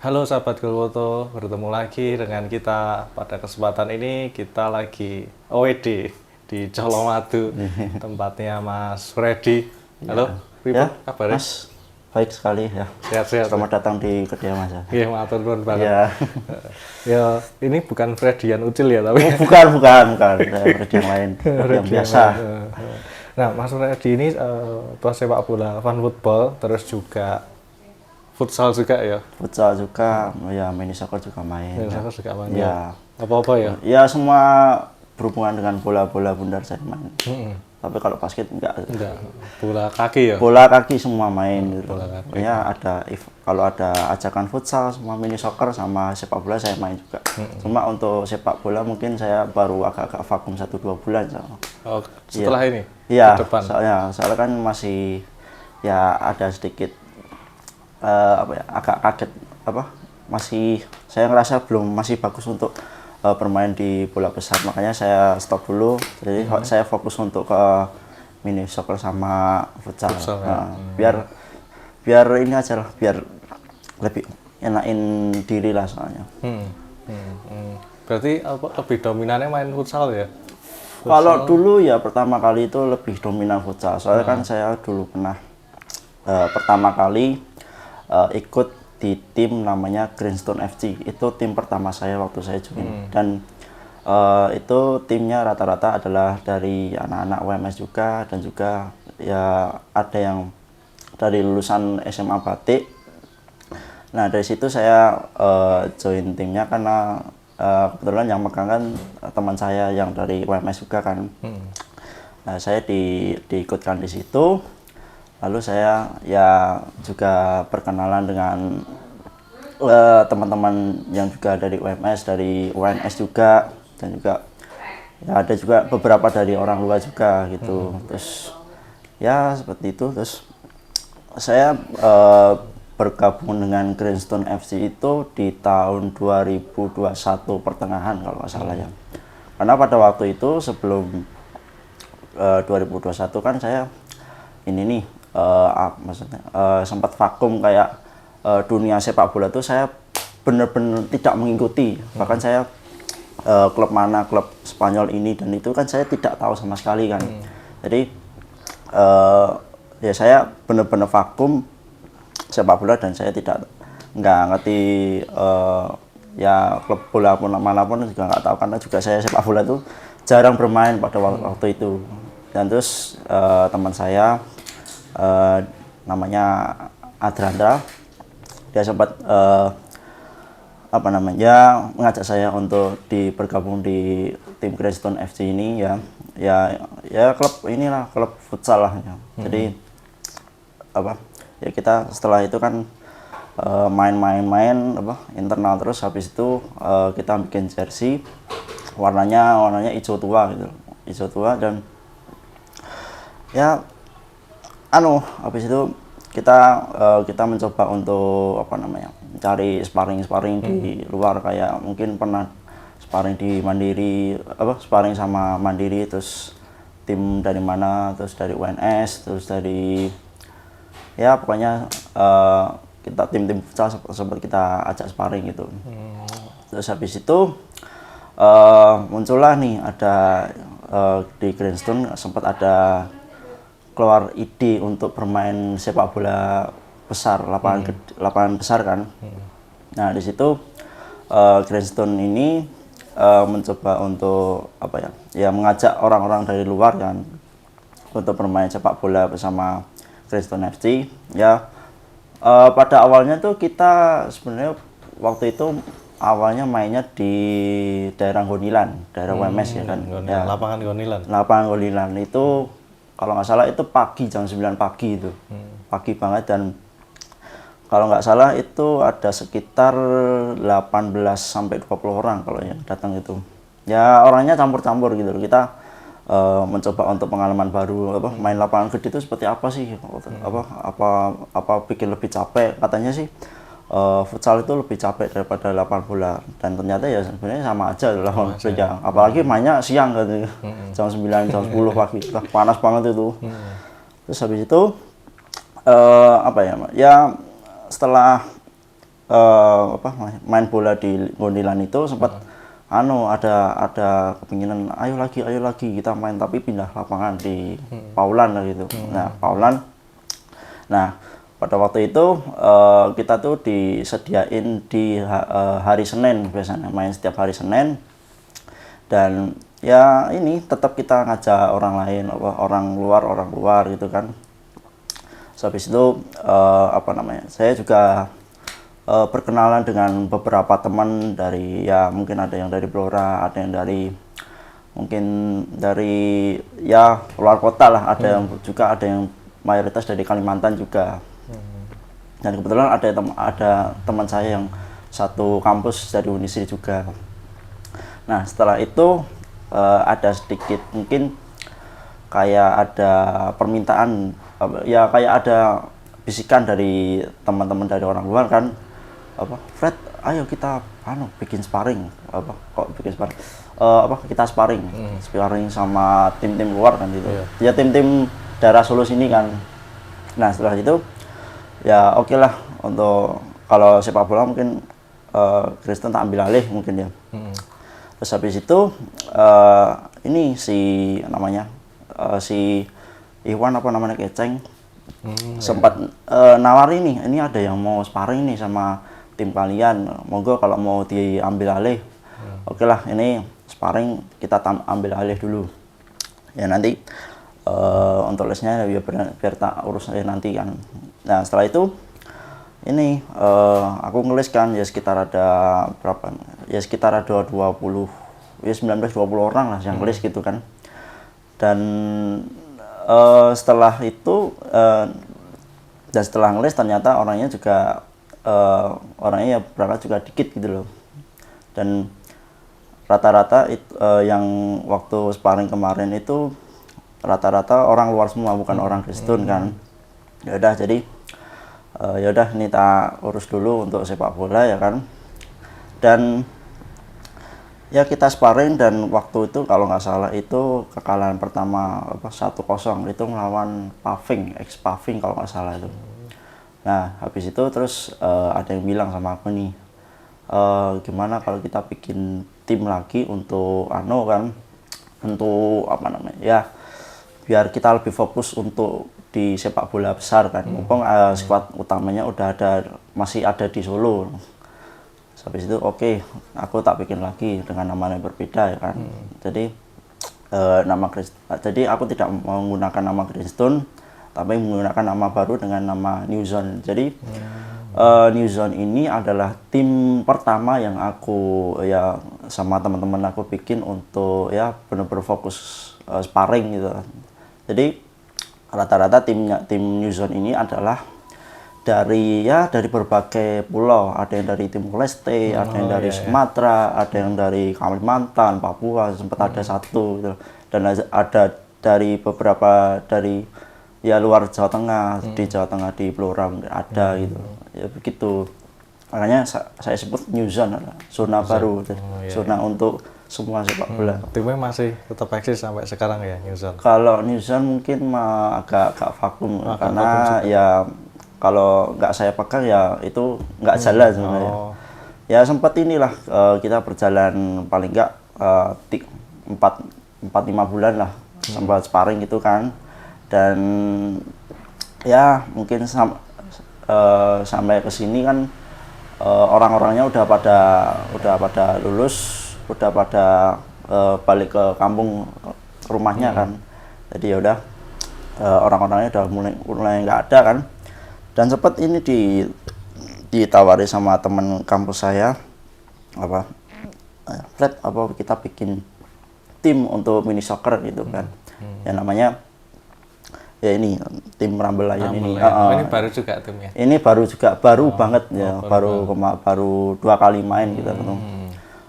Halo sahabat Gulwoto, bertemu lagi dengan kita pada kesempatan ini. Kita lagi OED di Colomadu, tempatnya Mas Freddy. Halo, Ya, Ripo, kabarnya? Mas, baik sekali ya. Sehat-sehat. Selamat datang di kediaman saya. Iya, matur nuwun banget. Ya, Ya, ini bukan Freddy yang ucil ya, tapi bukan. Ada yang lain, yang biasa. Nah, Mas Freddy ini pesepak bola, fan football, terus juga futsal juga ya. Futsal juga, ya mini soccer juga main. Dan Ya, saya juga main. ya, Apa-apa ya? ya semua berhubungan dengan bola-bola bundar saya main. Tapi kalau basket enggak. Enggak, bola kaki ya. Bola kaki semua main gitu. Bola kaki. Ya kalau ada ajakan futsal, semua mini soccer sama sepak bola saya main juga. Cuma untuk sepak bola mungkin saya baru agak-agak vakum 1-2 bulan. Oh, setelah ini? Iya, Ke depan? soalnya kan masih ya ada sedikit agak kaget saya ngerasa masih bagus untuk bermain di bola besar, makanya saya stop dulu. Jadi saya fokus untuk ke mini soccer sama futsal. Biar ini aja lah, biar lebih enakin diri lah soalnya. Berarti lebih dominannya main futsal ya? Kalau dulu ya pertama kali itu lebih dominan futsal, soalnya kan saya dulu pernah pertama kali ikut di tim namanya Greenstone FC. Itu tim pertama saya waktu saya join. Dan itu timnya rata-rata adalah dari anak-anak WMS juga, dan juga ya ada yang dari lulusan SMA Batik. Nah, dari situ saya join timnya karena kebetulan yang megang kan teman saya yang dari WMS juga kan. Nah, saya diikutkan di situ. Lalu saya ya juga perkenalan dengan teman-teman yang juga dari UMS, dari UNS juga, dan juga ya ada juga beberapa dari orang luar juga gitu. Terus ya seperti itu. Terus saya bergabung dengan Greenstone FC itu di tahun 2021 pertengahan kalau nggak salah ya. Karena pada waktu itu sebelum 2021 kan saya ini nih maksudnya sempat vakum kayak dunia sepak bola itu saya benar-benar tidak mengikuti. Bahkan saya klub mana, klub Spanyol ini dan itu kan saya tidak tahu sama sekali kan. Jadi ya saya benar-benar vakum sepak bola dan saya nggak ngerti ya klub bola pun manapun juga nggak tahu, karena juga saya sepak bola itu jarang bermain pada waktu itu. Dan terus teman saya namanya Adranda, dia sempat mengajak saya untuk bergabung di tim Greenstone FC ini ya klub inilah, klub futsal lah ya. Jadi ya kita setelah itu kan main internal, terus habis itu kita bikin jersey warnanya hijau tua gitu, hijau tua. Dan ya habis itu kita mencoba untuk cari sparring di luar, kayak mungkin pernah sparring di Mandiri, sparring sama Mandiri, terus tim dari mana, terus dari UNS, terus dari ya pokoknya kita tim futsal sempat kita ajak sparring gitu. Terus habis itu muncullah nih ada di Greenstone sempat ada keluar ide untuk bermain sepak bola besar, lapangan besar kan. Nah, di situ Greenstone ini mencoba untuk mengajak orang-orang dari luar kan untuk bermain sepak bola bersama Greenstone FC. Ya pada awalnya tuh kita sebenarnya waktu itu awalnya mainnya di daerah Gonilan, daerah WMS ya kan. Ya, Lapangan Gonilan. Lapangan Gonilan itu kalau nggak salah itu pagi, jam 9 pagi itu. Pagi banget, dan kalau nggak salah itu ada sekitar 18 sampai 20 orang kalau yang datang itu. Ya orangnya campur-campur gitu. Kita mencoba untuk pengalaman baru, main lapangan gede itu seperti apa sih? Apa bikin lebih capek? Katanya sih futsal itu lebih capek daripada lapangan bola, dan ternyata ya sebenarnya sama aja lapangan kerja. Apalagi mainnya siang gitu, jam 9, jam 10 pagi, panas banget itu. Terus habis itu ya setelah main bola di Gondelan itu sempat ada kepinginan ayo lagi kita main, tapi pindah lapangan di Paulan lah gitu. Nah, Paulan. Nah, pada waktu itu kita tuh disediain di hari Senin, biasanya main setiap hari Senin. Dan ya ini tetap kita ngajak orang lain, orang luar gitu kan. Habis itu saya juga berkenalan dengan beberapa teman dari, ya mungkin ada yang dari Blora, ada yang mungkin dari ya luar kota lah, ada yang juga ada yang mayoritas dari Kalimantan juga. Dan kebetulan ada teman saya yang satu kampus dari Unisri juga. Nah, setelah itu ada sedikit mungkin kayak ada permintaan, ya kayak ada bisikan dari teman-teman dari orang luar kan, Fred, ayo kita bikin sparring, kita sparring sama tim-tim luar kan gitu. Ya tim-tim daerah Solo sini kan. Nah, setelah itu ya oke lah, untuk kalau sepak bola mungkin Kristen tak ambil alih mungkin ya. Terus habis itu ini si Iwan Keceng sempat nawari nih, ini ada yang mau sparring nih sama tim kalian, monggo kalau mau diambil alih. Oke lah, ini sparring kita ambil alih dulu. Ya nanti untuk lesnya ya biar tak urus nanti kan. Nah, setelah itu ini aku ngeles kan, ya sekitar ada berapa? Ya sekitar ada 19-20 orang lah yang ngeles gitu kan. Dan setelah itu setelah ngeles ternyata orangnya ya berangkat juga dikit gitu loh. Dan rata-rata yang waktu sparring kemarin itu rata-rata orang luar semua, bukan orang Kristen kan. Ya udah, jadi ya udah ini tak urus dulu untuk sepak bola ya kan. Dan ya kita sparring, dan waktu itu kalau nggak salah itu kekalahan pertama 1-0 itu melawan ex Paving kalau nggak salah itu. Nah, habis itu terus ada yang bilang sama aku nih, gimana kalau kita bikin tim lagi untuk ya biar kita lebih fokus untuk di sepak bola besar kan. Mumpung skuad utamanya masih ada di Solo. Habis itu oke, aku tak bikin lagi dengan nama yang berbeda ya kan. Jadi jadi aku tidak menggunakan nama Kristen, tapi menggunakan nama baru dengan nama New Zone. Jadi New Zone ini adalah tim pertama yang aku ya sama teman-teman aku bikin untuk ya benar-benar fokus sparring gitu. Jadi rata-rata tim New Zone ini adalah dari berbagai pulau, ada yang dari Timor Leste, ada yang dari Sumatera, ada yang dari Kalimantan, Papua, sempat ada satu gitu. Dan ada dari beberapa dari ya luar Jawa Tengah, di Jawa Tengah di Blora ada gitu. Ya begitu. Makanya saya sebut New Zone, zona baru, zona untuk semua sepak bola. Timnya masih tetap eksis sampai sekarang ya, New Zone? Kalau New Zone mungkin agak vakum, karena ya kalau nggak saya pegang ya itu nggak jalan sebenarnya. Ya sempat inilah kita berjalan paling nggak 4-5 bulan lah sempat sparring gitu kan. Dan ya mungkin sampai ke sini kan orang-orangnya udah pada lulus, udah pada balik ke kampung rumahnya kan. Jadi ya udah orang-orangnya udah mulai nggak ada kan. Dan sempat ini ditawari sama teman kampus saya, Fred, kita bikin tim untuk mini soccer gitu kan. Ya namanya ya ini tim Rumble Lion ini. Ini baru juga timnya? Ini baru banget ya, baru 2 kali main kita ketemu.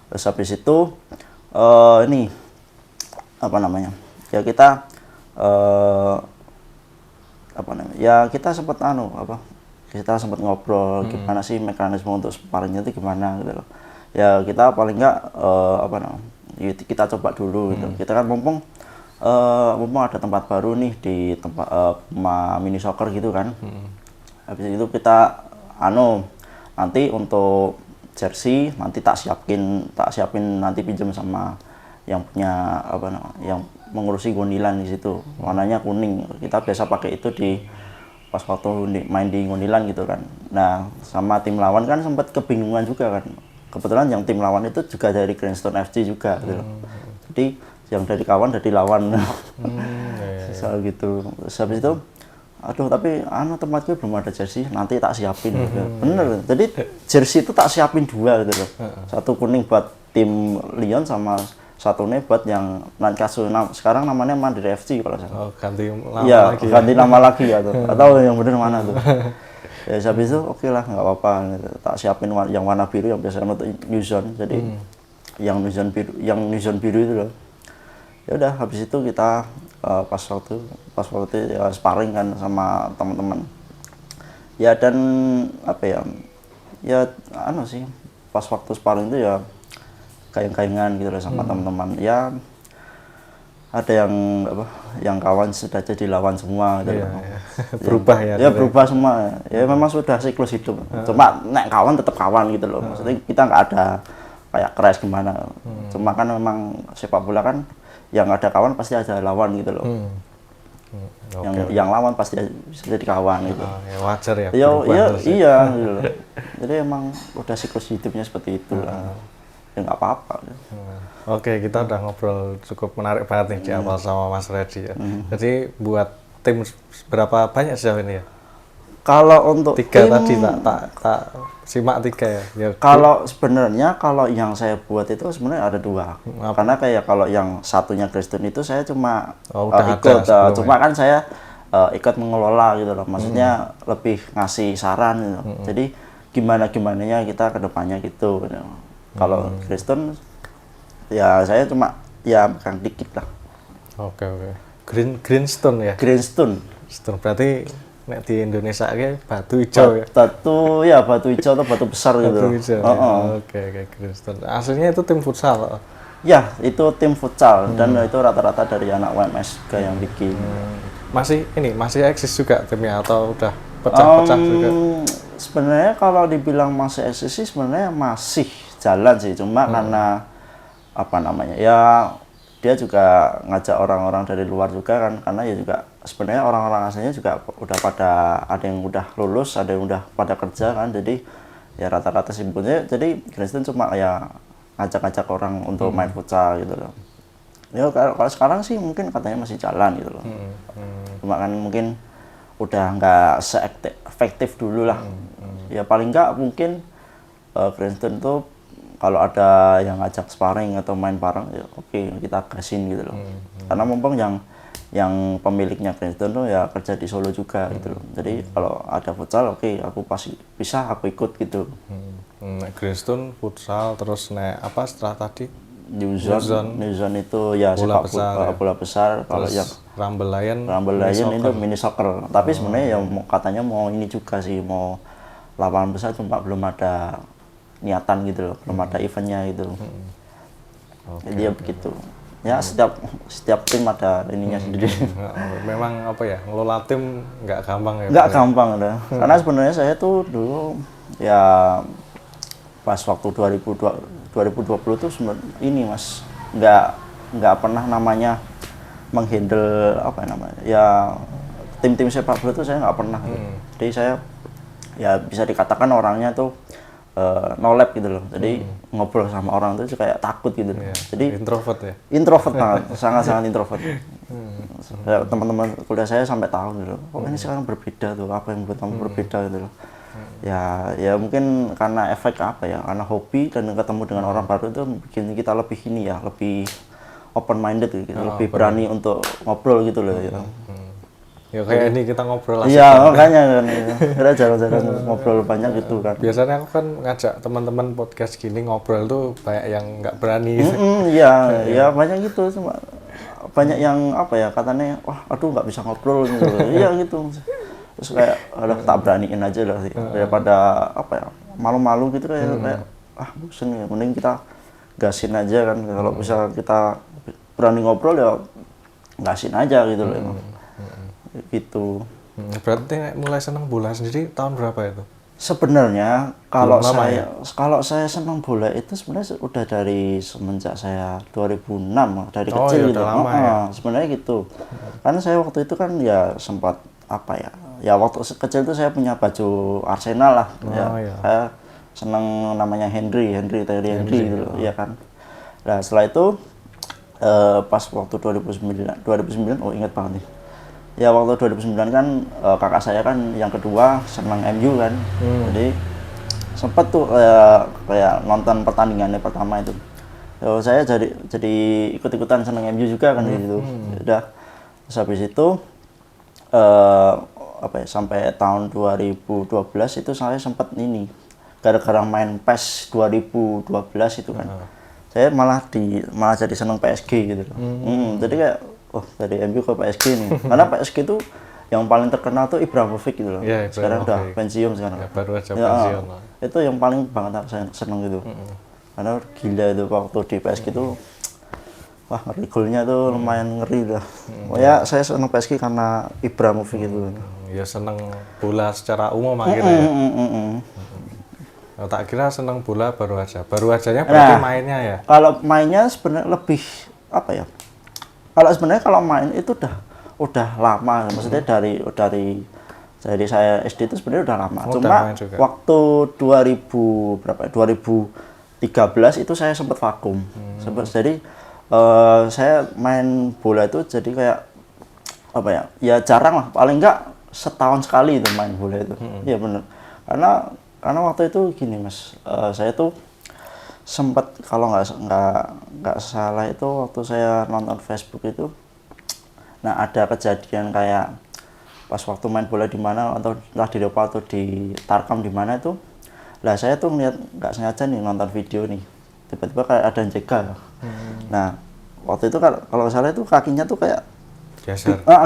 Terus habis itu ini ya kita ya kita sempat ngobrol gimana sih mekanisme untuk sparringnya itu gimana gitu loh. Ya kita paling nggak kita coba dulu gitu. Kita kan mumpung ada tempat baru nih di tempat mini soccer gitu kan. Habis itu kita nanti untuk jersey nanti tak siapin nanti pinjam sama yang punya yang mengurusi Gondilan di situ, warnanya kuning, kita biasa pakai itu di pas waktu main di Gondilan gitu kan. Nah sama tim lawan kan sempat kebingungan juga kan, kebetulan yang tim lawan itu juga dari Grindstone FC juga gitu. Jadi yang dari kawan dari lawan soal gitu. Terus habis itu aduh tapi tempatku belum ada jersey, nanti tak siapin. Bener, jadi jersey itu tak siapin 2 gitu loh. Satu kuning buat tim Lyon sama satunya buat yang Lancashire, sekarang namanya Mandiri FC kalau saya. Oh, ganti nama ya, lagi. Ganti nama lagi ya tuh. Atau yang bener mana tuh. Ya habis itu oke lah, nggak apa-apa gitu. Tak siapin yang warna biru yang biasanya untuk New Zone. Jadi yang New Zone biru itu loh. Ya udah habis itu kita pas waktu ya, sparring kan sama teman-teman ya, dan apa ya sih pas waktu sparring itu ya gayeng-gayengan gitu loh sama teman-teman ya, ada yang kawan sudah jadi lawan semua gitu loh. Berubah ya berubah semua ya, memang sudah siklus hidup. Cuma nek kawan tetap kawan gitu loh, maksudnya kita nggak ada kayak keras gimana. Cuma kan memang sepak bola kan yang ada kawan pasti ada lawan gitu loh. Yang lawan pasti bisa jadi kawan gitu. Ya wajar ya. Iya gitu loh. Jadi emang udah siklus hidupnya seperti itu lah. Ya nggak apa-apa. Oke, kita udah ngobrol cukup menarik banget nih di awal sama Mas Reddy ya. Jadi buat tim berapa banyak sejauh ini ya? Kalau untuk 3 tim, tadi tak simak 3 ya. Kalau sebenarnya kalau yang saya buat itu sebenarnya ada 2. Karena kayak kalau yang satunya Kristen itu saya cuma ikut, cuma kan saya ikut mengelola gitu loh. Maksudnya lebih ngasih saran gitu. Jadi gimananya kita ke depannya gitu. Kalau Kristen ya saya cuma ya megang dikit lah. Oke. Grindstone ya. Grindstone. Berarti nek di Indonesia ke batu hijau ya. Batu hijau atau batu besar gitu. Batu hijau. Oke, Grindstone. Aslinya itu tim futsal. Ya, itu tim futsal dan itu rata-rata dari anak WMS juga yang bikin. Masih eksis juga timnya atau udah pecah-pecah juga? Sebenarnya kalau dibilang masih eksis sih sebenarnya masih jalan sih, cuma karena ya dia juga ngajak orang-orang dari luar juga kan, karena ya juga sebenarnya orang-orang aslinya juga udah pada, ada yang udah lulus, ada yang udah pada kerja kan, jadi ya rata-rata sibuknya. Jadi Grindstone cuma ya ngajak-ngajak orang untuk main futsal gitu loh. Ya kalau sekarang sih mungkin katanya masih jalan gitu loh. Cuma kan mungkin udah nggak se-efektif dulu lah. Ya paling nggak mungkin Grindstone tuh kalau ada yang ngajak sparring atau main bareng ya oke, kita gasin gitu loh. Karena mumpung yang pemiliknya Grindstone tuh ya kerja di Solo juga gitu loh. Jadi kalau ada futsal oke, aku pasti bisa, aku ikut gitu. Grindstone futsal, terus apa setelah tadi? New Zone itu ya bola besar. Kalau yang Rumble Lion itu mini soccer. Tapi sebenarnya ya katanya mau ini juga sih, mau lapangan besar, cuma belum ada niatan gitu loh, belum ada eventnya gitu. Jadi ya begitu. Ya setiap tim ada ininya sendiri. Memang ngelola tim nggak gampang ya? Nggak gampang udah. Karena sebenarnya saya tuh dulu ya pas waktu 2020 tuh ini Mas, nggak pernah namanya menghandle ya tim-tim sepak bola tuh saya nggak pernah. Jadi saya ya bisa dikatakan orangnya tuh no lab gitu loh. Jadi ngobrol sama orang tuh kayak takut gitu loh. Jadi introvert ya? Introvert banget, sangat introvert. Teman-teman kuliah saya sampai tahu gitu loh. Ini sekarang berbeda tuh, apa yang buat kamu berbeda gitu loh. Ya mungkin karena efek karena hobi dan ketemu dengan orang baru itu bikin kita lebih lebih open minded gitu, lebih berani untuk ngobrol gitu loh. Ya kayak ini kita ngobrol asik. Iya, makanya kan. Kita jarang-jarang ngobrol banyak gitu kan. Biasanya aku kan ngajak teman-teman podcast gini ngobrol tuh banyak yang nggak berani gitu. Iya banyak gitu, cuma banyak yang katanya aduh nggak bisa ngobrol gitu. Iya gitu. Terus kayak tak beraniin aja lah sih. Daripada malu-malu gitu kayak bosen ya, mending kita gasin aja kan. Kalau bisa kita berani ngobrol ya gasin aja gitu loh. Gitu. Berarti mulai senang bola sendiri tahun berapa itu? Sebenarnya kalau Belum lama saya senang bola itu sebenarnya udah dari semenjak saya 2006 dari Oh, kecil ya gitu. udah lama ya. Sebenarnya gitu. Karena saya waktu itu kan ya sempat apa ya? Ya waktu kecil itu saya punya baju Arsenal lah. Ya, iya. saya senang namanya Henry gitu loh, ya kan. Nah, setelah itu pas waktu 2009 oh ingat banget nih. Ya waktu 2009 kan kakak saya kan yang kedua senang MU kan. Jadi sempet tuh kayak nonton pertandingannya pertama itu. Saya jadi ikut-ikutan senang MU juga kan gitu. Udah terus habis itu apa ya sampai tahun 2012 itu saya sempat ini gara-gara main PES 2012 itu kan. Saya malah jadi senang PSG gitu loh. Jadi kayak dari MU ke PSG nih. Karena PSG itu yang paling terkenal tuh Ibrahimovic gitu loh. Ya, sekarang udah pensiun sekarang. Ya, baru aja pensiun lah. Itu yang paling banget saya seneng gitu. Karena gila itu waktu di PSG itu wah ngeri golnya tuh lumayan ngeri lah. Ya saya seneng PSG karena Ibrahimovic gitu. Ya seneng bola secara umum akhirnya ya. Oh, tak kira seneng bola baru aja. Baru ajanya berarti mainnya ya? Kalau mainnya sebenarnya lebih apa ya? Kalau main itu udah lama, maksudnya dari saya SD itu sebenarnya udah lama. Cuma waktu 2013 itu saya sempat vakum. Jadi saya main bola itu jadi kayak apa ya? Ya jarang lah, paling enggak setahun sekali itu main bola itu. Iya benar. Karena waktu itu gini Mas, saya tuh sempat kalau nggak salah itu waktu saya nonton Facebook itu, nah ada kejadian kayak pas waktu main bola di mana atau entah di Depa atau di Tarkam di mana itu, lah saya tuh ngeliat nggak sengaja nih nonton video nih, tiba-tiba kayak ada yang jegal. Nah waktu itu kalau salah itu kakinya tuh kayak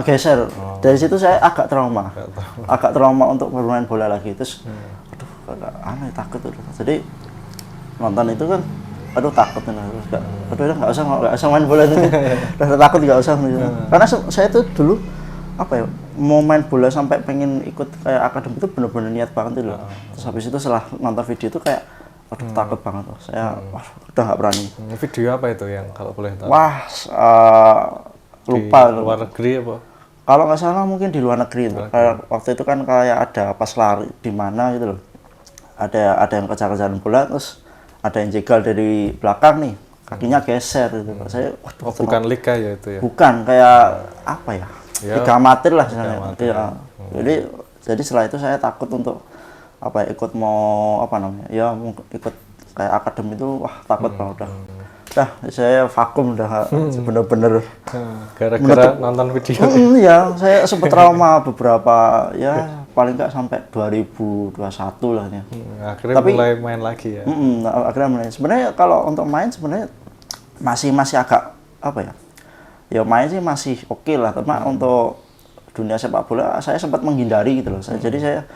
geser. Dari situ saya agak trauma untuk bermain bola lagi. Terus aduh aneh takut tuh. Jadi nonton itu kan aduh takut nih, nggak usah main bola itu. Udah takut nggak usah gitu. Karena saya tuh dulu apa ya mau main bola sampai pengen ikut kayak akademi itu bener-bener niat banget itu loh. Terus habis itu setelah nonton video itu kayak aduh takut banget tuh. Saya udah nggak berani. Video apa itu yang kalau boleh tahu? Wah lupa di luar negeri apa? Kalau nggak salah mungkin di luar negeri itu. Kayak waktu itu kan kayak ada pas lari di mana gitu loh. Ada yang kejar-kejaran bola terus ada yang jegal dari belakang nih, kakinya geser gitu. Saya bukan liga ya itu ya. Bukan, kayak apa ya? Liga amatir lah misalnya. Iya. Jadi setelah itu saya takut untuk apa ya, ikut mau apa namanya? Ya ikut kayak akademi itu wah takut banget udah. Saya vakum udah bener-bener gara-gara nonton video. Iya, saya sempat trauma beberapa ya paling nggak sampai 2021 lah ya. Akhirnya tapi, mulai main lagi ya. Akhirnya mulai. Sebenarnya kalau untuk main sebenarnya masih agak apa ya? Ya main sih masih oke lah, tapi untuk dunia sepak bola saya sempat menghindari gitu loh. Jadi saya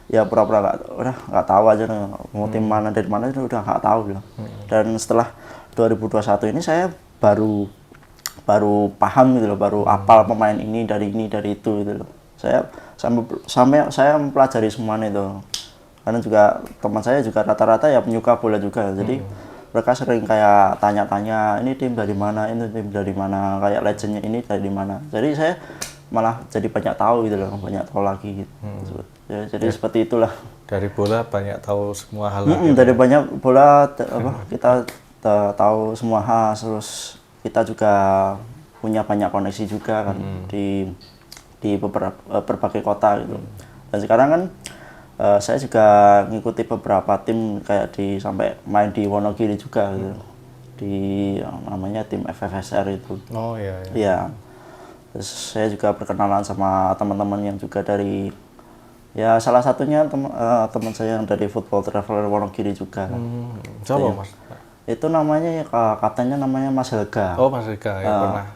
ya pura-pura nggak tahu aja mau tim mana dari mana itu udah nggak tahu loh. Dan setelah 2021 ini saya baru paham gitu loh, baru apal pemain ini dari itu gitu loh. Saya sampai saya mempelajari semuanya itu. Karena juga teman saya juga rata-rata ya penyuka bola juga. Jadi mereka sering kayak tanya-tanya ini tim dari mana, kayak legendnya ini dari mana. Jadi saya malah jadi banyak tahu gitu loh, banyak tahu lagi gitu. Jadi seperti itulah. Dari bola banyak tahu semua hal. Dari banyak bola kita tahu semua hal, terus kita juga punya banyak koneksi juga kan di berbagai kota gitu. Dan sekarang kan saya juga ngikuti beberapa tim kayak sampai main di Wonogiri juga gitu. Di namanya tim FFSR itu. Oh iya. Iya. Terus saya juga berkenalan sama teman-teman yang juga dari ya salah satunya teman saya yang dari Football Traveler Wonogiri juga. Coba Mas. Itu namanya kaptennya namanya Mas Helga. Oh Mas Helga ya pernah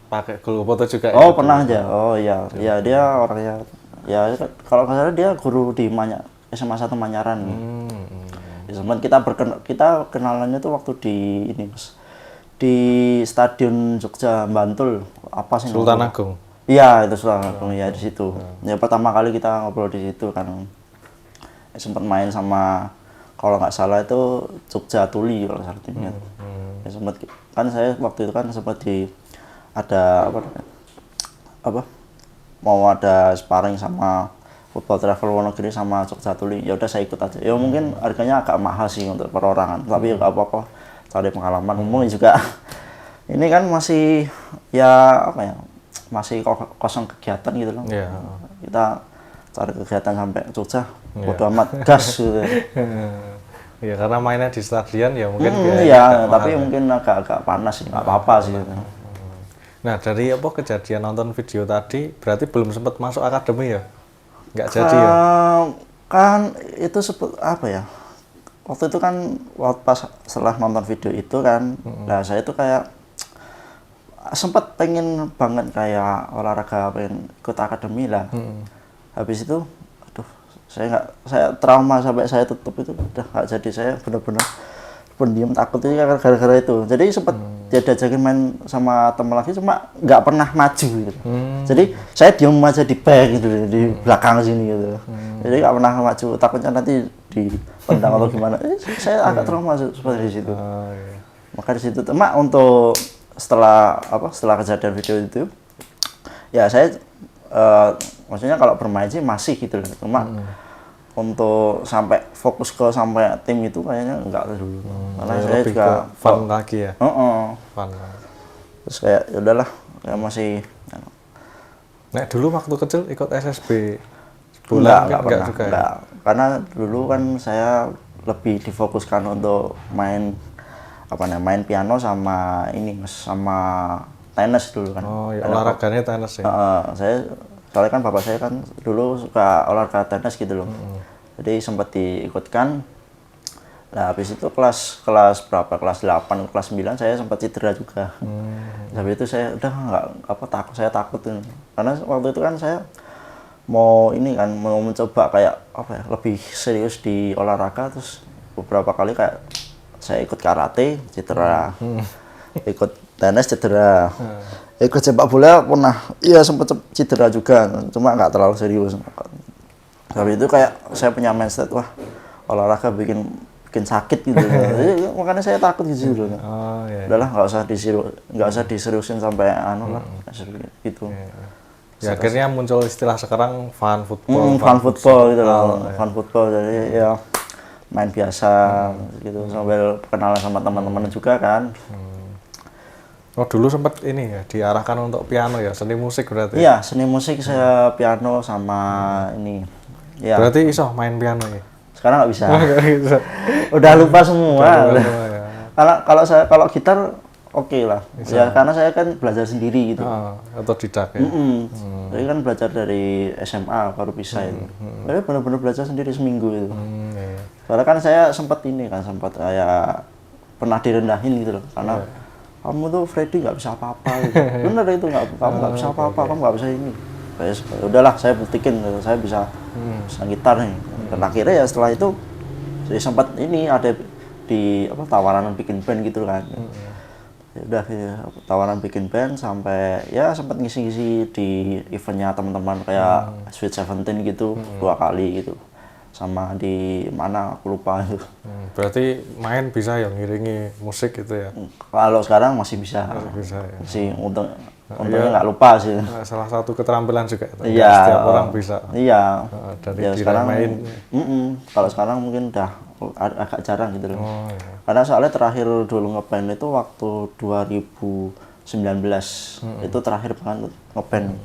pakai gol foto juga. Oh ya, pernah aja. Oh iya, ya dia orangnya ya kalau nggak salah dia guru di SMA 1 Manyaran. Sempat kita kenalannya tuh waktu di ini Mas, di Stadion Jogja Bantul apa sih? Sultan Agung. Iya itu Sultan Agung ya di situ. Ya pertama kali kita ngobrol di situ kan. sempat main sama kalau nggak salah itu Jogja Tuli kalau salah timnya. Ya, sempat kan saya waktu itu kan sempat ada apa mau ada sparring sama Football Travel Wonogiri sama Jogja Tuli, ya udah saya ikut aja. Ya mungkin harganya agak mahal sih untuk perorangan, tapi ya nggak apa-apa, cari pengalaman. Umumnya juga ini kan masih ya apa ya, masih kosong kegiatan gitu loh. Kita cari kegiatan sampai Jogja, bodo amat, gas gitu. Ya karena mainnya di stadion ya mungkin iya, tapi mungkin agak panas sih, nggak apa-apa sih. Nah dari apa kejadian nonton video tadi, berarti belum sempat masuk akademi ya? Nggak jadi ya? Kan itu apa ya? Waktu itu kan pas setelah nonton video itu kan, nah saya itu kayak sempat pengen banget kayak olahraga, pengen ikut akademi lah. Habis itu, aduh, saya trauma sampai saya tutup itu udah nggak jadi. Saya benar-benar pendiam, takut itu gara-gara itu. Jadi sempat diajakin main sama teman lagi, cuma nggak pernah maju gitu. Jadi saya diam aja di back gitu, di belakang sini gitu. Jadi nggak pernah maju, takutnya nanti dipendang atau gimana. Saya agak trauma seperti di situ. Maka di situ, cuma untuk setelah kejadian video itu, ya saya maksudnya kalau bermain sih masih gitu loh. Cuma untuk sampai fokus ke sampai tim itu kayaknya enggak dulu. Karena saya juga fun lagi ya. Fun. Terus kayak ya udahlah, kayak masih. Nah dulu waktu kecil ikut SSB bola enggak pernah juga. Enggak. Karena dulu kan saya lebih difokuskan untuk main main piano sama tenis dulu kan. Oh ya, olahraganya tenis ya. Soalnya kan bapak saya kan dulu suka olahraga tenis gitu loh. Jadi sempat diikutkan. Nah, habis itu kelas berapa? Kelas 8, kelas 9 saya sempat cedera juga. Habis itu saya udah saya takut. Karena waktu itu kan saya mau mencoba kayak lebih serius di olahraga, terus beberapa kali kayak saya ikut karate cedera. Ikut tenis cedera. Ikut sepak bola pernah, iya sempat cedera juga, cuma nggak terlalu serius. Habis itu kayak saya punya mindset, wah olahraga bikin sakit gitu. Jadi, makanya saya takut gitu. Udahlah nggak usah diseriusin sampai gitu. Ya, akhirnya muncul istilah sekarang fun football. Fun football gitu loh, fun football. Jadi ya main biasa gitu, sambil kenalan sama teman-teman juga kan. Oh dulu sempat ini ya, diarahkan untuk piano ya, seni musik berarti? Iya, seni musik saya piano sama ini. Ya. Berarti iso main piano ya? Sekarang nggak bisa. Udah lupa semua. Kalau gitar oke lah. Bisa. Ya karena saya kan belajar sendiri gitu. Atau didak ya? Jadi kan belajar dari SMA baru bisa itu. Jadi benar-benar belajar sendiri seminggu itu. Soalnya kan saya sempat kayak pernah direndahin gitu loh, karena kamu tuh Freddy nggak bisa apa-apa gitu. Bener itu, kamu nggak bisa apa-apa, kamu nggak bisa ini. Udahlah saya buktikan saya bisa gitar nih. Dan akhirnya ya setelah itu saya sempat ada di tawaran bikin band gitu kan. Ya udah tawaran bikin band sampai ya sempat ngisi-ngisi di eventnya teman-teman kayak Sweet Seventeen gitu 2 kali gitu. Sama di mana aku lupa itu. Berarti main bisa ya, ngiringi musik gitu ya? Kalau sekarang masih bisa. Bisa ya. Masih untungnya nggak lupa sih. Salah satu keterampilan juga. Iya. Setiap orang bisa. Iya. Dari ya, sekarang main. Kalau sekarang mungkin udah agak jarang gitu loh. Iya. Karena soalnya terakhir dulu ngeband itu waktu 2019 itu terakhir banget ngeband.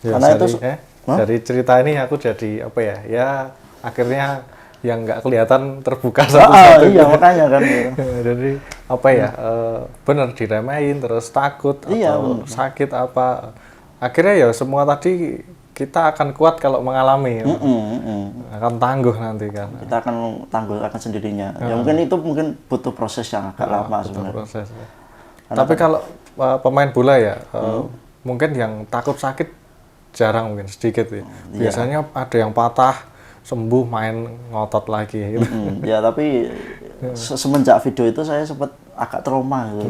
Ya, karena itu dari cerita ini aku jadi ya akhirnya yang nggak kelihatan terbuka satu-satu. Iya makanya kan. Jadi bener diremehin terus takut atau sakit apa. Akhirnya ya semua tadi kita akan kuat kalau mengalami. Akan tangguh nanti kan. Kita akan tangguh akan sendirinya. Ya mungkin butuh proses yang agak lama sebenarnya. Proses, ya. Tapi kalau pemain bola ya mungkin yang takut sakit jarang, mungkin sedikit ya. Biasanya ada yang patah, sembuh, main ngotot lagi gitu. Ya tapi semenjak video itu saya sempat agak trauma gitu.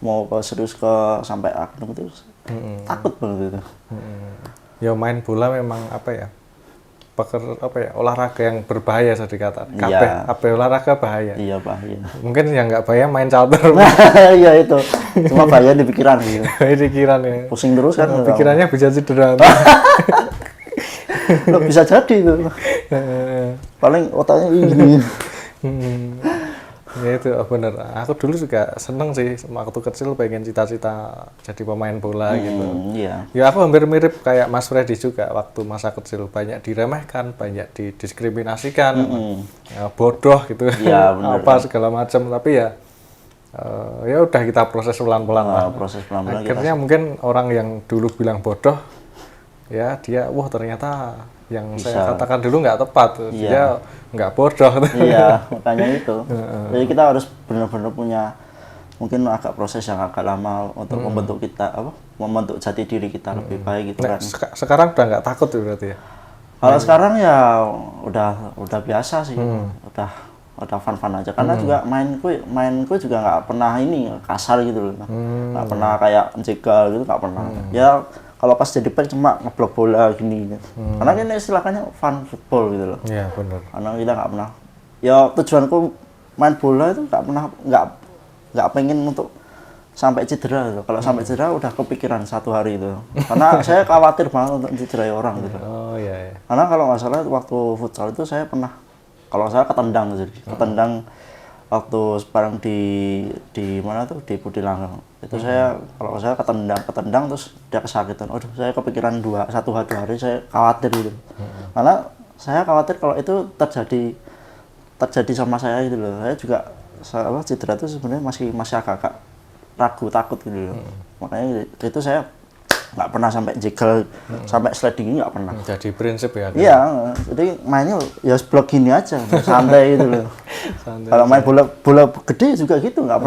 Mau serius sampai akademi itu takut banget itu. Ya main bola memang olahraga yang berbahaya saya dikatakan. Iya. Kabeh olahraga bahaya. Iya bahaya. Mungkin yang nggak bahaya main catur. Iya itu. Cuma bahaya di pikiran gitu. Bahaya di pikiran ya. Pusing terus kan. Pikirannya bisa cedera. Loh, bisa jadi itu. Paling otaknya ini. Ya itu bener. Aku dulu juga seneng sih waktu kecil pengen cita-cita jadi pemain bola gitu. Iya. Ya aku hampir mirip kayak Mas Freddy juga waktu masa kecil, banyak diremehkan, banyak didiskriminasikan, ya, bodoh gitu, Iya, bener, apa segala macam. Tapi ya ya udah kita proses pelan-pelan lah. Proses pelan-pelan. Akhirnya mungkin orang yang dulu bilang bodoh, ya dia wah ternyata yang saya katakan dulu nggak tepat, dia nggak bodoh. Iya, makanya itu. Jadi kita harus benar-benar punya mungkin agak proses yang agak lama untuk membentuk kita membentuk jati diri kita lebih baik gitu kan. Sekarang udah nggak takut berarti ya? Kalau sekarang ya udah biasa sih, udah fun aja karena juga mainku juga nggak pernah ini kasar gitu loh, nggak pernah kayak jegal gitu, nggak pernah. Ya kalau pas jadi back cuma ngeblok bola gini gitu. Karena ini istilahnya fun football gitu loh. Iya benar. Karena kita nggak pernah. Ya tujuanku main bola itu nggak pengen untuk sampai cedera gitu. Kalau sampai cedera udah kepikiran satu hari itu. Karena saya khawatir banget untuk cederai orang gitu. Oh iya. Karena kalau nggak salah waktu futsal itu saya pernah, kalau saya ketendang jadi ketendang waktu sekarang di mana tuh di Budi Langgeng. Itu saya kalau saya ketendang terus dia kesakitan. Aduh, saya kepikiran satu hari saya khawatir gitu. Karena saya khawatir kalau itu terjadi sama saya gitu loh. Saya juga cedera itu sebenarnya masih agak ragu, takut gitu loh. Makanya itu saya nggak pernah sampai jegal, sampai sliding nggak pernah. Jadi prinsip ya? Iya, jadi mainnya ya blok gini aja, santai gitu loh. Kalau main bola gede juga gitu, nggak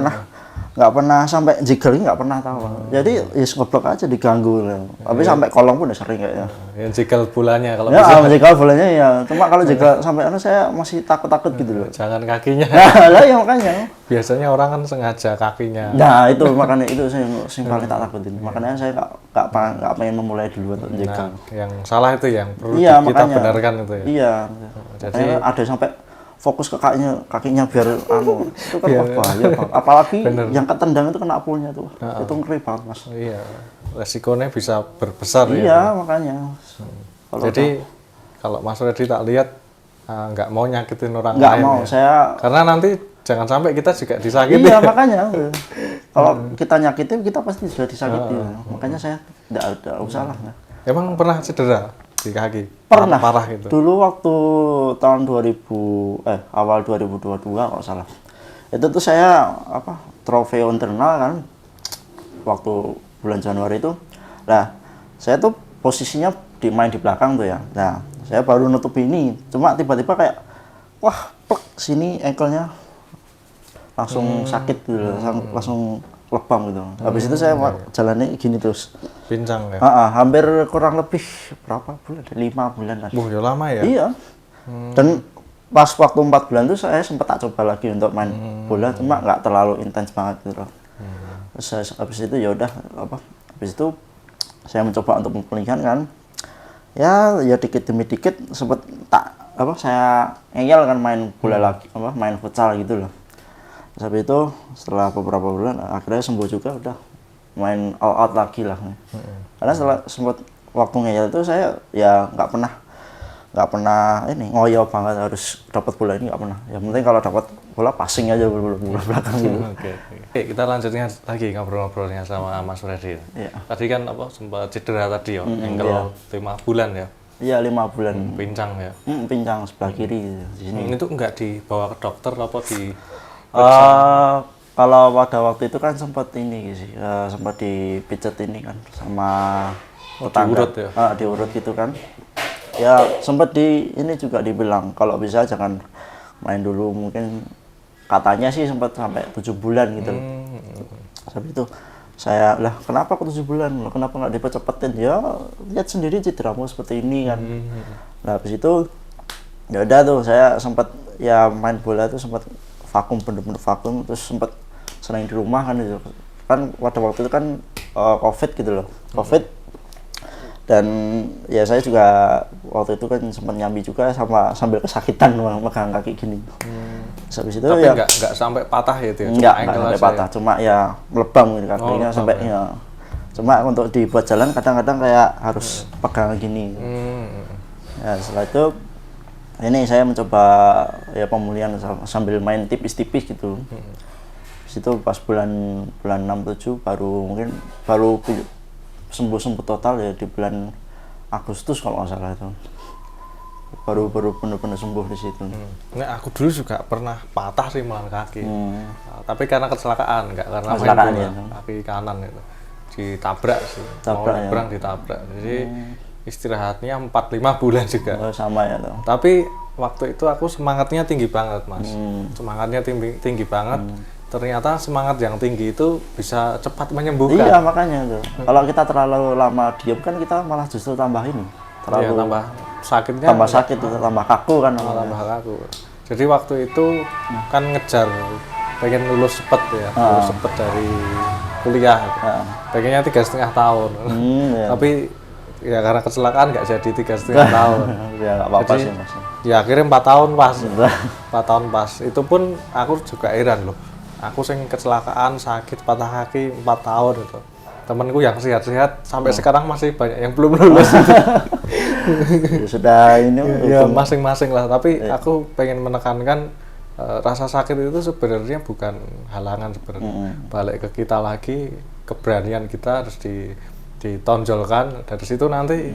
pernah sampai jegal, nggak pernah tahu. Jadi ya ngeblok aja diganggu loh. Tapi sampai kolong pun udah sering kayaknya. Yang jegal bolanya kalau ya, jegal bolanya ya. Cuma kalau jegal sampai saya masih takut gitu loh. Jangan kakinya. Nah, ya makanya. Biasanya orang kan sengaja kakinya. Nah itu makanya itu saya paling tak takutin. Makanya saya nggak pengen memulai dulu untuk jegal. Yang salah itu yang perlu kita benarkan itu ya. Iya. Jadi ada sampai fokus ke kakinya biar itu kan bahaya banget. Apalagi yang ketendang itu kena poolnya tuh. Itu ngeri banget Mas. Iya. Resikonya bisa berbesar ya. Iya makanya. Jadi kalau Mas Freddy tak lihat nggak mau nyakitin orang lain. Nggak mau ya. Saya. Karena nanti jangan sampai kita juga disakiti. Iya makanya. Kalau kita nyakitin kita pasti sudah disakiti. Makanya saya nggak usah lah. Emang pernah cedera di kaki? Pernah. Parah gitu. Dulu waktu tahun awal 2022 kalau salah. Itu tuh saya trofeo internal kan waktu bulan Januari itu. Nah, saya tuh posisinya main di belakang tuh ya. Nah, saya baru nutup ini. Cuma tiba-tiba kayak wah, plek sini ankle-nya langsung sakit gitu, langsung lebam gitu. Habis itu saya jalannya gini terus. Pincang ya? Hampir kurang lebih berapa bulan? 5 bulan lah. Ya lama ya? Iya. Dan pas waktu 4 bulan itu saya sempat tak coba lagi untuk main bola, cuma nggak terlalu intens banget gitu loh. Terus habis itu ya udah habis itu saya mencoba untuk memulihkan kan. Ya dikit demi dikit sempat saya ngeyel kan main bola lagi, main futsal gitu loh. Terus habis itu setelah beberapa bulan akhirnya sembuh juga, udah main all out lagi lah. Karena setelah sempat waktu ngeyel itu saya ya nggak pernah ini ngoyo banget harus dapat bola ini, nggak pernah. Yang penting kalau dapat bola passing aja bola belakang gitu. Oke, kita lanjutkan lagi ngobrol-ngobrolnya sama Mas Freddy. Iya. Tadi kan sempat cedera tadi ya, ankle 5 bulan ya. Iya 5 bulan. Pincang ya. Pincang sebelah kiri di sini. Itu nggak dibawa ke dokter apa di? Kalau pada waktu itu kan sempat ini sih, sempat dipijet ini kan sama tetangga. Diurut ya? Diurut gitu kan. Ya sempat ini juga dibilang kalau bisa jangan main dulu, mungkin katanya sih sempat sampai 7 bulan gitu. Habis itu saya lah kenapa kok 7 bulan? Kenapa nggak dipercepetin? Ya lihat sendiri cederamu seperti ini kan. Nah habis itu ya udah tuh saya sempat ya main bola tuh sempat vakum, bener-bener vakum, terus sempat sering di rumah kan gitu. Kan pada waktu itu kan COVID gitu loh. COVID Dan ya saya juga waktu itu kan sempat nyambi juga sambil kesakitan megang kaki gini. Habis itu tapi ya nggak sampai patah ya itu ya? Nggak sampai patah, cuma ya melebam gitu kakinya sampai ya. Cuma untuk dibuat jalan kadang-kadang kayak harus pegang gini. Ya, setelah itu ini saya mencoba ya pemulihan sambil main tipis-tipis gitu. Situ pas bulan 6-7 baru sembuh total ya di bulan Agustus kalau nggak salah itu. Baru benar-benar sembuh di situ. Nah, aku dulu juga pernah patah sih malah kaki. Tapi karena kecelakaan, nggak karena kecelakaan main bola. Kaki kanan itu ditabrak sih. Mau nyebrang ditabrak. Jadi istirahatnya 4-5 bulan juga. Sama ya tuh. Tapi waktu itu aku semangatnya tinggi banget, Mas. Semangatnya tinggi banget. Ternyata semangat yang tinggi itu bisa cepat menyembuhkan. Iya, makanya tuh. Kalau kita terlalu lama diam kan kita malah justru tambah ini. Terlalu tambah sakitnya. Tambah sakit itu, tambah kaku kan. Tambah kaku. Jadi waktu itu kan ngejar pengen lulus cepet ya, lulus cepet dari kuliah. Pengennya 3,5 tahun. Tapi ya karena kecelakaan nggak jadi 3,5 tahun. Ya nggak apa-apa sih Mas. Ya akhirnya 4 tahun pas. 4 tahun pas. Itu pun aku juga heran loh. Aku sing kecelakaan sakit patah kaki 4 tahun itu. Temenku yang sehat-sehat sampai sekarang masih banyak yang belum lulus. Sudah ini ya masing-masing lah. Tapi aku pengen menekankan rasa sakit itu sebenarnya bukan halangan sebenarnya. Balik ke kita lagi, keberanian kita harus ditonjolkan. Dari situ nanti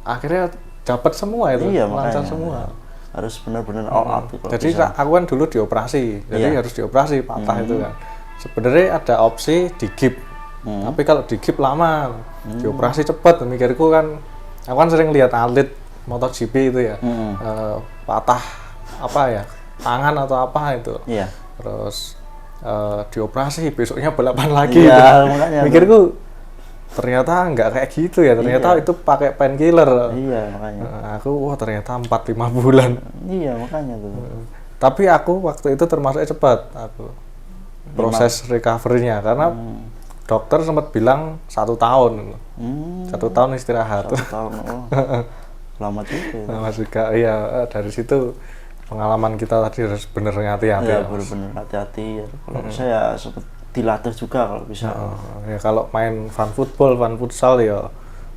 akhirnya dapat semua itu, lancar semua. Harus benar-benar all out. Jadi aku kan dulu dioperasi, jadi harus dioperasi patah itu kan. Sebenarnya ada opsi digip, tapi kalau digip lama, dioperasi cepat. Mikirku kan, aku kan sering lihat atlet MotoGP itu ya, patah apa ya, tangan atau apa itu, terus dioperasi besoknya balapan lagi. Mikirku ternyata nggak kayak gitu ya, ternyata itu pakai painkiller. Iya, makanya. Aku ternyata 4-5 bulan. Iya, makanya tuh. Tapi aku waktu itu termasuk cepat aku proses recovery-nya karena dokter sempat bilang 1 tahun. 1 tahun istirahat. 1 tahun. Lama juga. Lama juga. Iya, dari situ pengalaman kita tadi harus bener hati-hati. Iya, bener-bener hati-hati ya. Kalau saya sempat dilatih juga kalau bisa. Ya kalau main fun football, fun futsal ya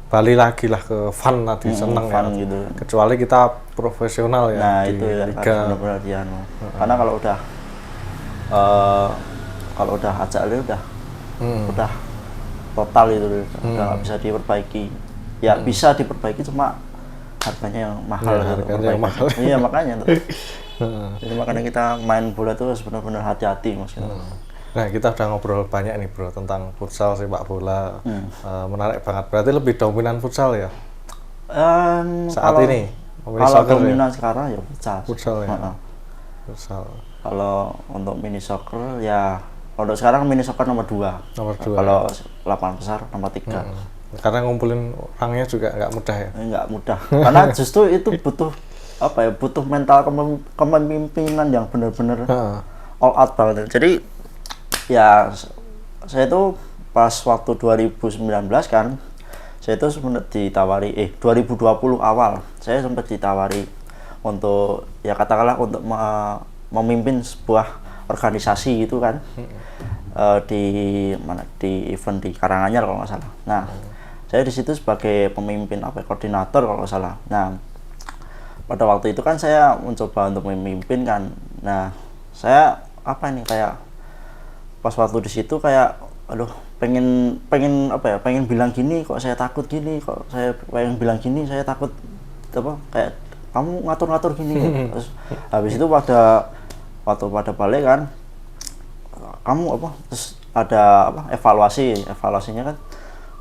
balik lagi lah ke fun tadi, seneng ya. Gitu. Kecuali kita profesional ya. Nah itu ya benar-benar dia. Karena kalau udah ajak udah total itu udah nggak bisa diperbaiki. Ya bisa diperbaiki cuma harganya yang mahal. Ya, harganya yang mahal. Iya makanya tuh. Jadi makanya kita main bola tuh harus benar-benar hati-hati Mas. Nah kita udah ngobrol banyak nih bro tentang futsal, sepak bola, menarik banget. Berarti lebih dominan futsal ya? Saat ini? Kalau dominan sekarang ya futsal ya? Futsal. Kalau untuk mini soccer ya, untuk sekarang mini soccer nomor 2. Kalau lapangan besar nomor 3. Karena ngumpulin orangnya juga nggak mudah ya? Nggak mudah, karena justru itu butuh butuh mental kepemimpinan yang benar-benar all out banget. Jadi ya saya tuh pas waktu 2019 kan saya itu sempat ditawari 2020 awal saya sempat ditawari untuk ya katakanlah untuk memimpin sebuah organisasi gitu kan, di event di Karanganyar kalau nggak salah. Nah saya di situ sebagai pemimpin koordinator kalau nggak salah. Nah pada waktu itu kan saya mencoba untuk memimpin kan. Nah saya kayak pas waktu di situ kayak aduh pengen bilang gini kok saya takut gini, kok saya pengen bilang gini saya takut kayak kamu ngatur-ngatur gini. Terus habis itu pada balik kan kamu terus ada evaluasinya kan,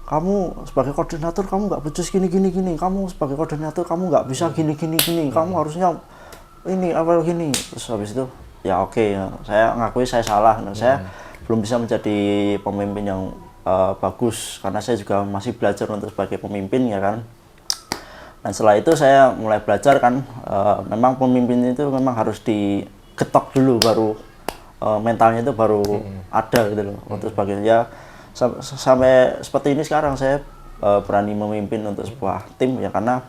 kamu sebagai koordinator kamu nggak becus gini, kamu sebagai koordinator kamu nggak bisa gini, kamu harusnya ini gini. Terus habis itu ya oke, saya ngakui saya salah. Nah, saya belum bisa menjadi pemimpin yang bagus karena saya juga masih belajar untuk sebagai pemimpin ya kan. Dan setelah itu saya mulai belajar kan, memang pemimpin itu memang harus diketok dulu baru mentalnya itu baru ada gitu loh. Untuk sebagai ya sampai seperti ini sekarang saya berani memimpin untuk sebuah tim ya karena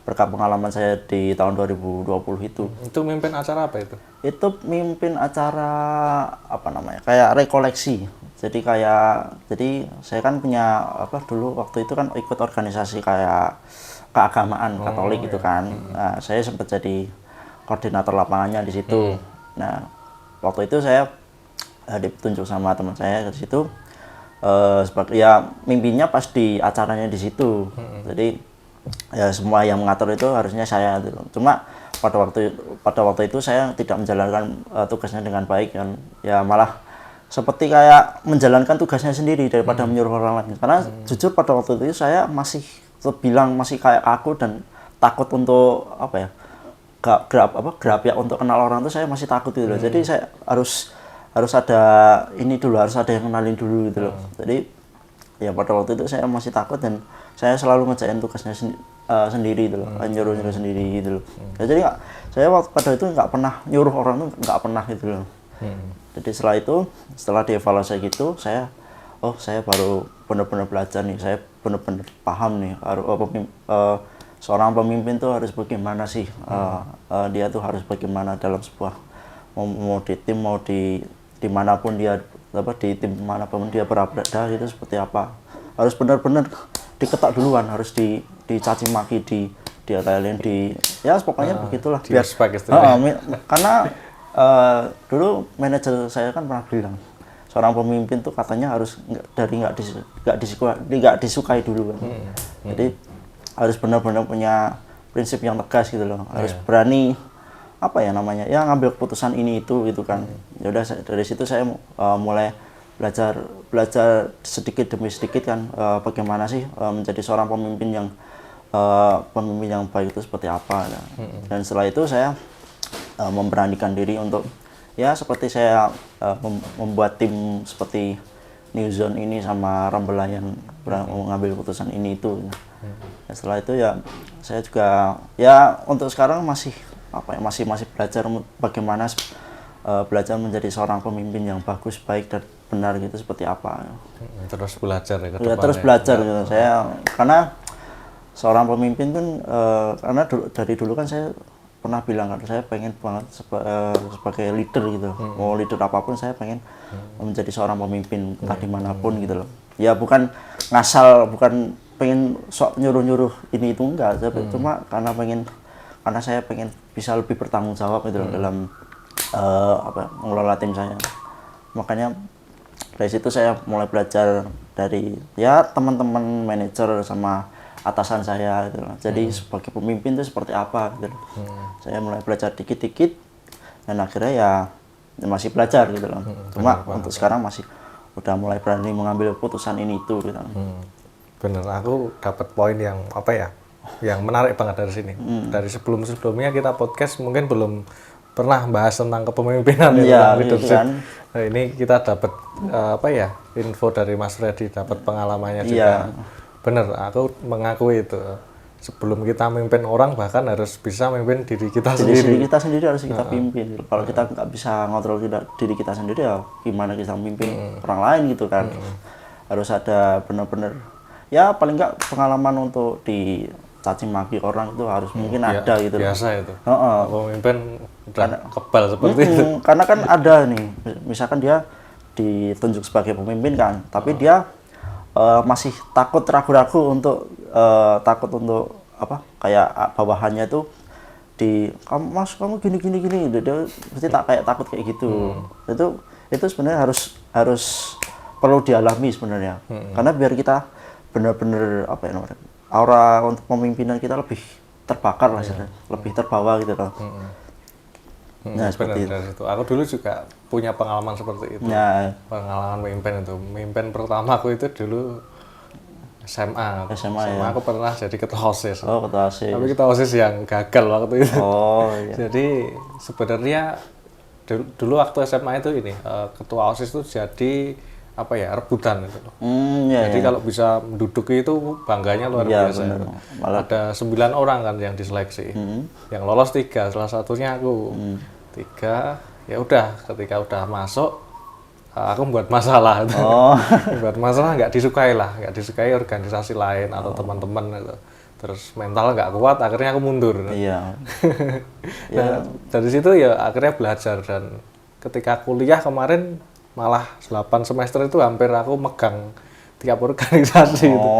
berkat pengalaman saya di tahun 2020 itu. Itu mimpin acara apa itu? Itu mimpin acara apa namanya? Kayak rekoleksi. Jadi saya kan punya dulu waktu itu kan ikut organisasi kayak keagamaan Katolik gitu kan. Nah, saya sempat jadi koordinator lapangannya di situ. Nah, waktu itu saya ditunjuk sama teman saya ke situ. Sebagai ya mimpinya pas di acaranya di situ. Jadi ya semua yang mengatur itu harusnya saya gitu. Cuma pada waktu itu saya tidak menjalankan tugasnya dengan baik kan. Ya malah seperti kayak menjalankan tugasnya sendiri daripada menyuruh orang lain. Karena jujur pada waktu itu saya masih kayak aku dan takut untuk gerap ya untuk kenal orang itu saya masih takut gitu loh. Jadi saya harus ada ini dulu, harus ada yang kenalin dulu gitu loh. Jadi ya pada waktu itu saya masih takut dan saya selalu ngerjain tugasnya sendiri gitu loh, nyuruh sendiri gitu loh. Ya, jadi saya pada itu nggak pernah nyuruh orang tuh nggak pernah gitu loh. Jadi setelah dievaluasi gitu, saya baru benar-benar belajar nih, saya benar-benar paham nih seorang pemimpin tuh harus bagaimana sih, dia tuh harus bagaimana dalam sebuah mau di tim mau dimanapun dia di tim manapun dia berada itu seperti apa, harus benar-benar diketak duluan, harus dicaci maki, diatain, ya pokoknya begitulah biar karena dulu manajer saya kan pernah bilang seorang pemimpin tuh katanya harus nggak disukai dulu kan. Jadi harus benar-benar punya prinsip yang tegas gitu loh, harus berani ngambil keputusan ini itu gitu kan. Ya udah dari situ saya mulai belajar sedikit demi sedikit kan, bagaimana sih menjadi seorang pemimpin yang baik itu seperti apa. Dan setelah itu saya memberanikan diri untuk ya seperti saya membuat tim seperti New Zone ini sama Rambelayan mengambil keputusan ini itu. Ya, setelah itu ya saya juga ya untuk sekarang masih belajar bagaimana belajar menjadi seorang pemimpin yang bagus, baik dan benar gitu seperti apa. Terus belajar ya ke depan. Terus belajar gitu. Saya karena seorang pemimpin kan karena dari dulu kan saya pernah bilang kan saya pengen banget sebagai leader gitu. Mau leader apapun saya pengen menjadi seorang pemimpin entah dimanapun gitu loh. Ya bukan ngasal, bukan pengen sok nyuruh-nyuruh ini itu enggak, cuma karena saya pengen bisa lebih bertanggung jawab gitu dalam mengelola tim saya. Makanya dari situ saya mulai belajar dari ya teman-teman manajer sama atasan saya gitu. Jadi sebagai pemimpin itu seperti apa gitu. Saya mulai belajar dikit-dikit dan akhirnya ya masih belajar gitu loh. Cuma untuk sekarang masih udah mulai berani mengambil keputusan ini itu gitu. Bener, aku dapat poin yang yang menarik banget dari sini. Dari sebelumnya kita podcast mungkin belum pernah bahas tentang kepemimpinan tentang leadership. Kan. Nah, ini kita dapat info dari Mas Freddy, dapat pengalamannya juga. Bener, aku mengakui itu. Sebelum kita memimpin orang bahkan harus bisa memimpin diri kita sendiri. Diri kita sendiri harus kita pimpin. Kalau kita nggak bisa ngontrol diri kita sendiri ya gimana kita memimpin orang lain gitu kan. Harus ada benar-benar ya paling nggak pengalaman untuk dicaci maki orang itu harus mungkin ada gitu. Biasa itu. Pemimpin udah kebal seperti itu. Karena kan ada nih, misalkan dia ditunjuk sebagai pemimpin kan, tapi dia masih takut, ragu-ragu untuk kayak bawahannya tuh kamu gini dia pasti takut kayak gitu. Itu sebenarnya harus perlu dialami sebenarnya. Karena biar kita benar-benar aura untuk pemimpinan kita lebih terbakar lah, lebih terbawa gitu loh. Nah, seperti itu. Aku dulu juga punya pengalaman seperti itu. Pengalaman memimpin itu. Memimpin pertama aku itu dulu SMA aku pernah jadi ketua OSIS. Ketua OSIS. Tapi ketua OSIS yang gagal waktu itu. Iya. Jadi sebenarnya dulu waktu SMA itu ketua OSIS itu jadi rebutan gitu loh. Jadi kalau bisa menduduki itu bangganya luar biasa. Ada 9 orang kan yang diseleksi. Yang lolos 3, salah satunya aku. 3, ya udah ketika udah masuk aku buat masalah. Oh. Buat masalah nggak disukai lah, nggak disukai organisasi lain atau teman-teman gitu. Terus mental nggak kuat, akhirnya aku mundur. Iya. Nah, dari situ ya akhirnya belajar, dan ketika kuliah kemarin malah 8 semester itu hampir aku megang tiap organisasi itu.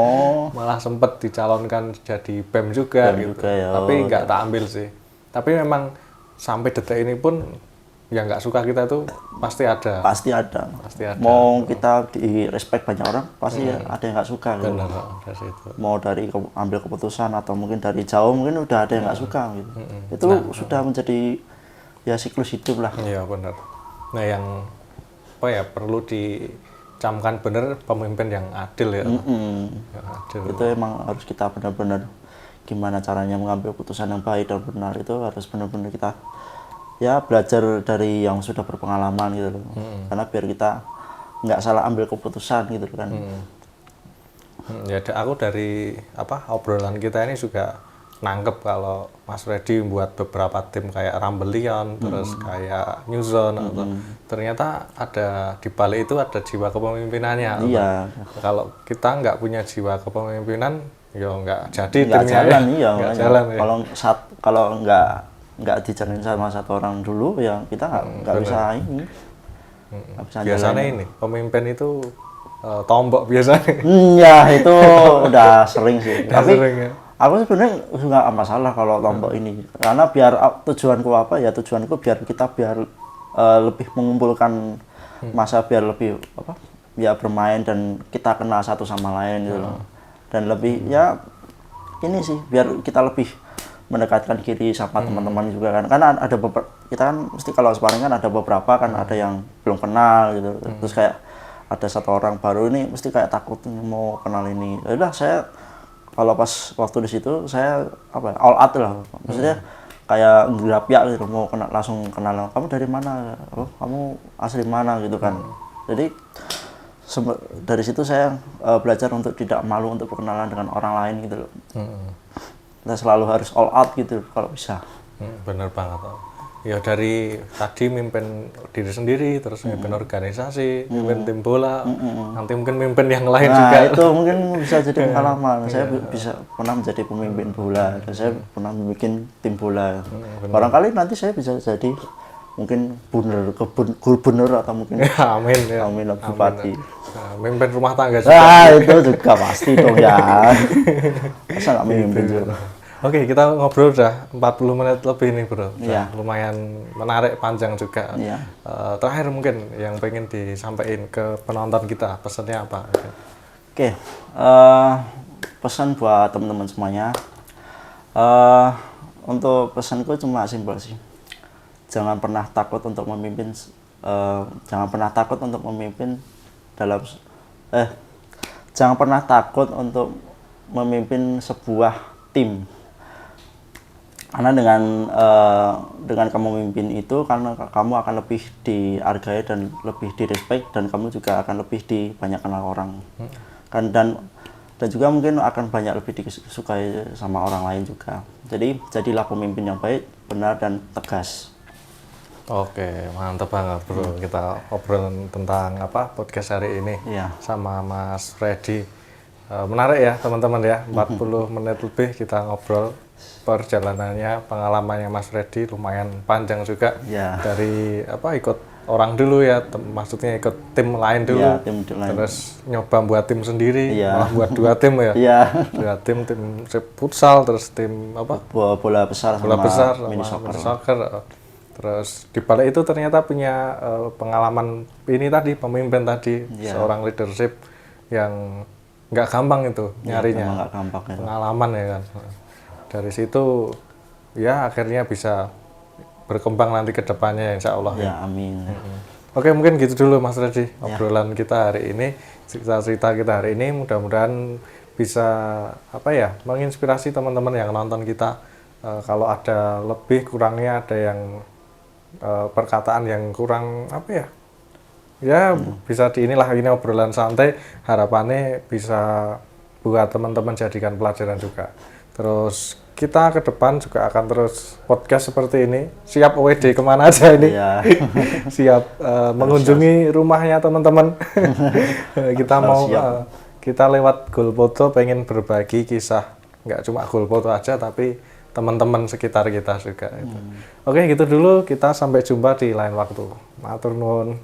Malah sempat dicalonkan jadi BEM juga gitu. Tapi nggak tak ambil sih. Tapi memang sampai detik ini pun yang nggak suka kita itu pasti ada. Pasti ada. Mau kita di respect banyak orang, pasti ada yang nggak suka. Benar, gitu. Mau dari ambil keputusan atau mungkin dari jauh mungkin udah ada yang nggak suka gitu. Itu sudah menjadi ya siklus hidup lah. Iya benar. Nah yang apa ya perlu dicamkan benar, pemimpin yang adil ya. Yang adil. Itu emang harus kita benar-benar gimana caranya mengambil keputusan yang baik dan benar, itu harus benar-benar kita ya belajar dari yang sudah berpengalaman gitu loh. Karena biar kita nggak salah ambil keputusan gitu kan. Ya aku dari obrolan kita ini juga nangkep kalau Mas Freddy buat beberapa tim kayak Rambelion, terus kayak New Zone, atau ternyata ada di balik itu ada jiwa kepemimpinannya. Iya. Kalau kita nggak punya jiwa kepemimpinan, ya nggak jadi nggak timnya. Jalan, iya. Nggak jalan. Kalau nggak dijalanin sama satu orang dulu, ya kita nggak bisa ini. Biasanya ini pemimpin itu tombok biasanya. Ya itu udah sering sih. Tapi sering, ya. Aku sebenarnya nggak masalah kalau tombok ini, karena biar tujuanku biar kita lebih mengumpulkan masa, biar lebih ya bermain dan kita kenal satu sama lain gitu loh. Dan lebih ya ini sih biar kita lebih mendekatkan diri sama teman-teman juga kan. Karena ada beberapa, kita kan mesti kalau sparring kan ada beberapa kan, ada yang belum kenal gitu. Terus kayak ada satu orang baru ini mesti kayak takut mau kenal ini. Ya udah, saya kalau pas waktu di situ saya all out lah. Maksudnya kayak ngerapia gitu, mau langsung kenal. Kamu dari mana? Oh, kamu asli mana gitu kan. Jadi dari situ saya belajar untuk tidak malu untuk berkenalan dengan orang lain gitu loh. Kita selalu harus all out gitu kalau bisa. Bener banget. Ya dari tadi mimpin diri sendiri, terus mimpin organisasi, mimpin tim bola, nanti mungkin mimpin yang lain juga. Itu mungkin bisa jadi pengalaman. Saya pernah menjadi pemimpin bola, dan saya pernah membuat tim bola. Barangkali nanti saya bisa jadi mungkin gubernur atau mungkin amin ya. Amin, bupati. Mimpin rumah tangga juga. Itu juga pasti dong ya. Masa nggak memimpin juga. Oke, kita ngobrol udah 40 menit lebih nih bro. Iya. Lumayan menarik, panjang juga. Iya. Terakhir mungkin yang pengen disampaikan ke penonton kita, pesannya apa? Oke, pesan buat teman-teman semuanya. Untuk pesanku cuma simpel sih. Jangan pernah takut untuk memimpin. Jangan pernah takut untuk memimpin jangan pernah takut untuk memimpin sebuah tim. Karena dengan kamu memimpin itu, karena kamu akan lebih dihargai dan lebih direspek, dan kamu juga akan lebih banyak kenal orang. Dan juga mungkin akan banyak lebih disukai sama orang lain juga. Jadi jadilah pemimpin yang baik, benar dan tegas. Oke, mantap banget bro. Kita obrolan tentang podcast hari ini sama Mas Freddy. Menarik ya teman-teman ya, 40 menit lebih kita ngobrol. Perjalanannya, pengalamannya Mas Freddy lumayan panjang juga. Dari ikut orang dulu ya, maksudnya ikut tim lain dulu, terus nyoba buat tim sendiri, malah buat 2 tim ya. 2 tim futsal, terus tim bola besar sama mini soccer. Terus di balik itu ternyata punya pengalaman ini tadi, pemimpin tadi, seorang leadership yang nggak gampang itu nyarinya, pengalaman ya kan. Dari situ ya akhirnya bisa berkembang nanti ke depannya insya Allah. Ya, amin. Oke, mungkin gitu dulu Mas Freddy obrolan kita hari ini, cerita kita hari ini. Mudah-mudahan bisa menginspirasi teman-teman yang nonton kita. Kalau ada lebih kurangnya, ada yang perkataan yang kurang bisa ini obrolan santai, harapannya bisa buat teman-teman jadikan pelajaran juga. Terus kita ke depan juga akan terus podcast seperti ini. Siap OWD kemana aja ini? Iya. Siap mengunjungi rumahnya teman-teman. Kita mau kita lewat Golpoto pengen berbagi kisah, nggak cuma Golpoto aja tapi teman-teman sekitar kita juga. Oke, gitu dulu. Kita sampai jumpa di lain waktu. Matur nuwun.